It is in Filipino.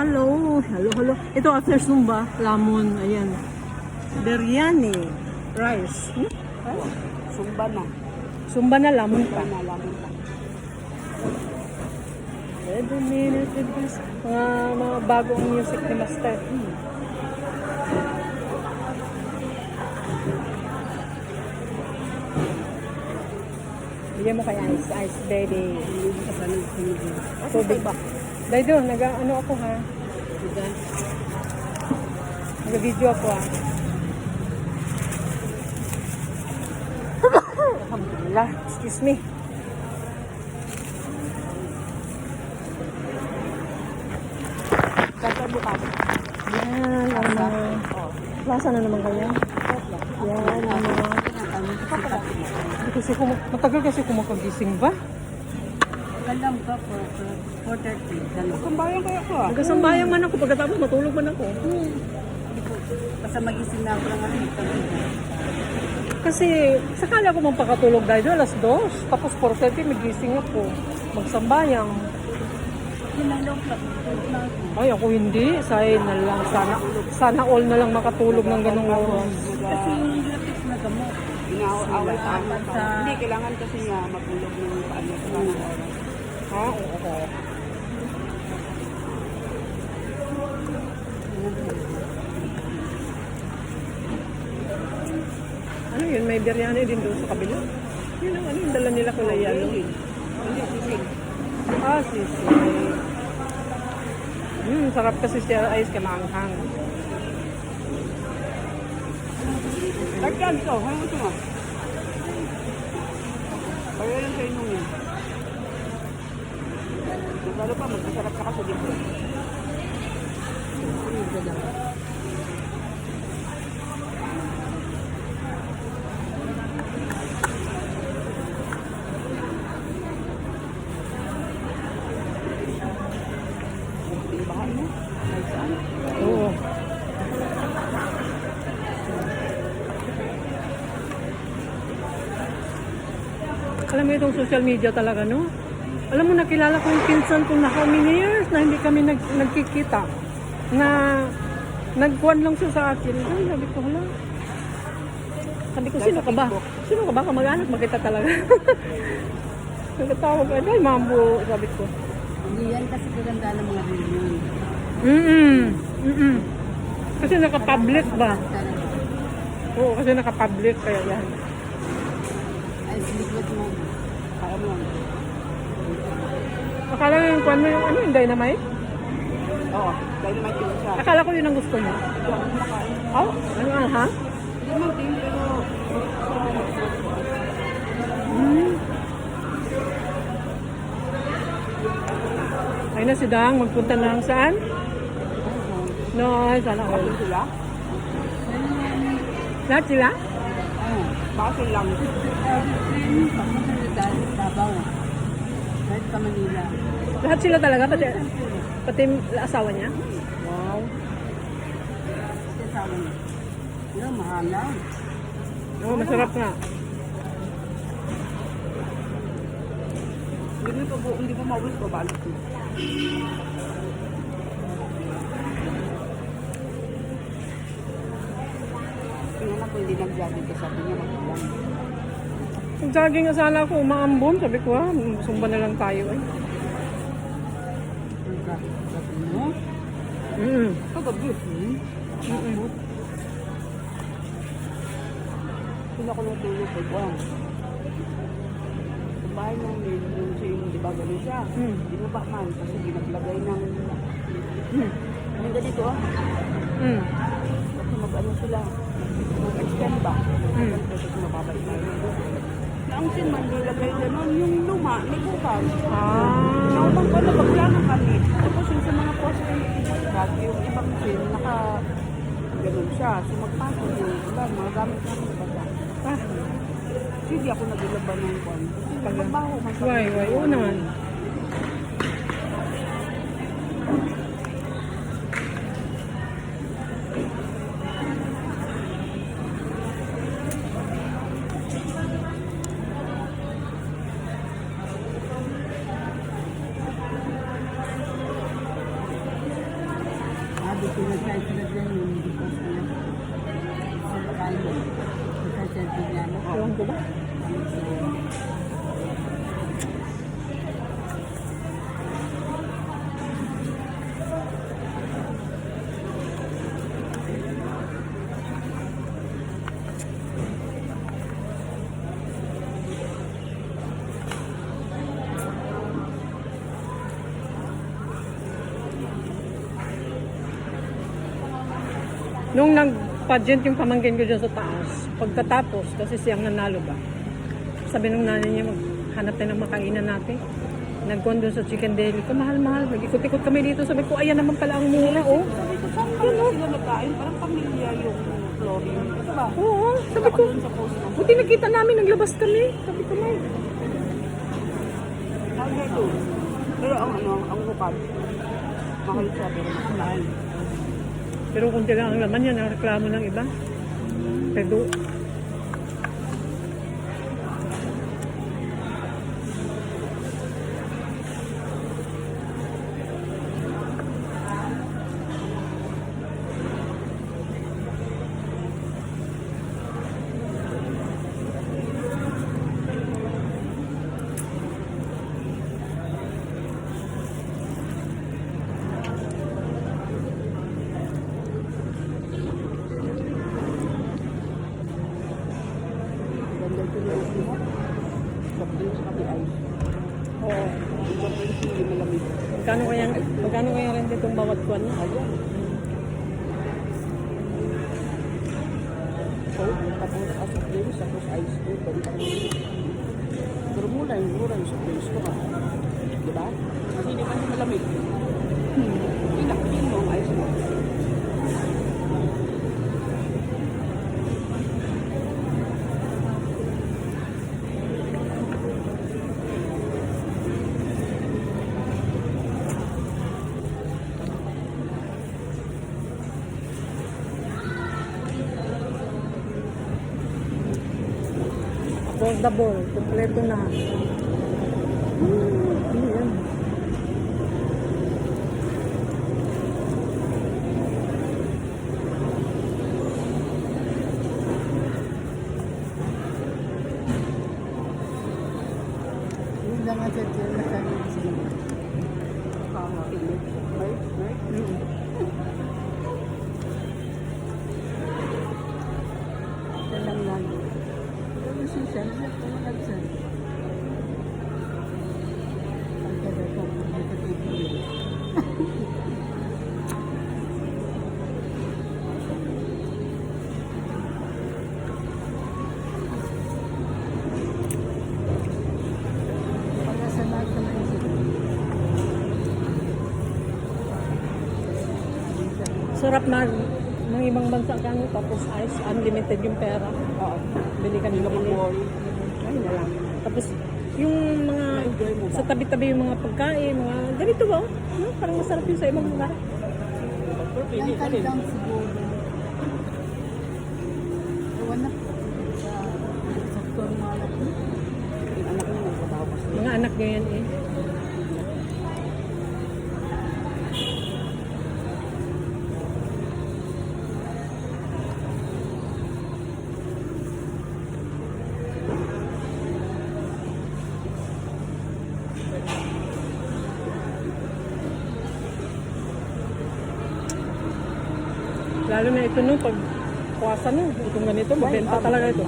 Hello. Hello, hello. Ito after Zumba, lamon. Ayan. Biryani. Rice. Rice? Sumba na. Zumba na, lamon pa. Lamon pa. 7 minutes with this. Mga bagong music ni Master. Bigyan mo kaya ice, baby. Tubig ba? Dahil doon, ano ako ha? Nag-video ako ha. Alhamdulillah. Excuse me. Yan, ang mga... Lasa na naman kaya? Yan, ang mga... Matagal kasi kumakagising ba? Kalam ka po, 4:30. Sambayang kaya ko ah. Nagkasambayang man ako, pagkatapos matulog man ako. Basta magising na ako lang ano. Kasi sakala ko magpakatulog dahil alas 2. Tapos 4:30 magising ako. Magsambayang. Hinalaw ka. Ay, ako hindi. Say na lang. Sana all na lang makatulog ng ganung oras. Kasi yung lapis na gamot. Inaaway-away sa... Hindi, kailangan kasi niya magulog ng paano sa mga oras. Ha? Oo. Ano yun? May biryani din doon sa kabila. Yun ang ano yung dala nila kulay yalo. Sisig. Ah, sisig. Sarap kasi siya ice kamaanghang. Lagyan ito. Ano ito nga? Kaya lang sa inyong yun. Lalo pa, magkasarap ka sa dito. Oo. Alam mo itong social media talaga, no? Alam mo, nakilala ko yung pinsan ko na how many years na hindi kami nagkikita. Na nagkuhan lang siya sa akin. Ay, sabi ko, hala. Sabi ko, sino ka ba? Sino ka ba? Kamag-anak, magkita talaga. Nagkatawag, ay, mambo, sabi ko. Hindi yan kasi kaganda ng mga reunion. Kasi naka-public ba? Oo, kasi naka-public, kaya yan. Ay, silikwet mo. Kaya mo. Akala ko yung kuhan mo yung ano, yung dynamite? Oo, dynamite yun siya. Akala ko yun ang gusto niya. Oh, ano nga, ha? Hindi man din, pero... Ay na si Dang, magpunta na lang saan? No, ay, sana all. Sila? Lahat sila? Oo, bakit lang. Dahil Davao. Dahil sa Manila. Lahat sila talaga, pati asawa niya? Wow. Kasi sabi niya, yun, mahala. Oo, masarap nga. Hindi pa mawis ko, balik ko. Tingnan ako, hindi nag-jogging ka, sabi niya, mag-lang. Jogging na sana ako, umaambon. Sabi ko, sumba na lang tayo eh. Sabi mo? Kagabi. Sila ko natulog pag wang. Sa bahay namin, yung siya yung, di ba, gano'n siya? Di mo ba man, kasi ginaglagay ng... Yung ganito ah. Kasi mag-ano sila, mag-extend ba? Kasi mababalik tayo ng buko. Ang sinman, nilagay gano'n, yung luma, may bukas. Naumang ko na baglano kami. Tapos yung sa mga post na yung ibang sin, gano'n siya. So magpasok yung iba, mga gamit namin sa bata. Hindi ako naglaban ng kwan. Kasi pagbaho, Why? Oo naman. Pinagkaisunod yan yun, hindi ko sila. Sa kayo, sa center niya, no? Ewan ko ba? Nung nag-pageant yung pamangkin ko dyan sa taas, pagkatapos, kasi siyang nanalo ba, sabi nung nanay niya, maghanap tayo ng makainan natin. Nagkuhan doon sa chicken deli ko, mahal-mahal. Nag-ikot-ikot kami dito. Sabi ko, ayan naman pala ang mura, oh. Sabi ko, saan ba sila nagkain? Parang pamilya yung flooring. Ito ba? Oo, sabi ko, Doon sa post na. buti nakita namin, naglabas kami. Sabi ko, may. Hanggang doon. Pero ang ano, ang hukad. Mahal siya, pero mas mahal. Pero kung lang ang laman yan, ang reklamo ng iba. Pero, Ganda ito yung sila. Sa pins kami ay. oo. Sa pins hindi malamig. Magkano kaya rin itong bawat kwan? Ayan. So, tapos sa pins, tapos ice cream, balik ang pero mura yung sa pins ko ka. Diba? Kasi hindi kasi malamig. Pinakpin mo ang ice cream. Affordable, kompleto na. Ano yan? Yun lang ang sadya na kami sila. Kakakilig. Right? Ito lang lang. Pero si Sam, siya po nagsan. Ang kada ko, dito titigil. Pagkasanay ka na isip. Sarap na ng ibang bansa ka, no? Tapos ice, unlimited yung pera. Oo. Bili ka ng bili. Ay, na lang. Tapos, yung mga, Na-enjoy mo ba? sa tabi-tabi yung mga pagkain, mga ganito ba? No? Parang masarap yung sa ibang lugar. Pili ka rin. Siguro. Ewan na. Sa saktor mga anak mo. Yung anak mo nagtrabaho kasi. Mga anak nyo yan eh. Lalo na ito no, pag kuwasa no, itong ganito, mabenta talaga ito.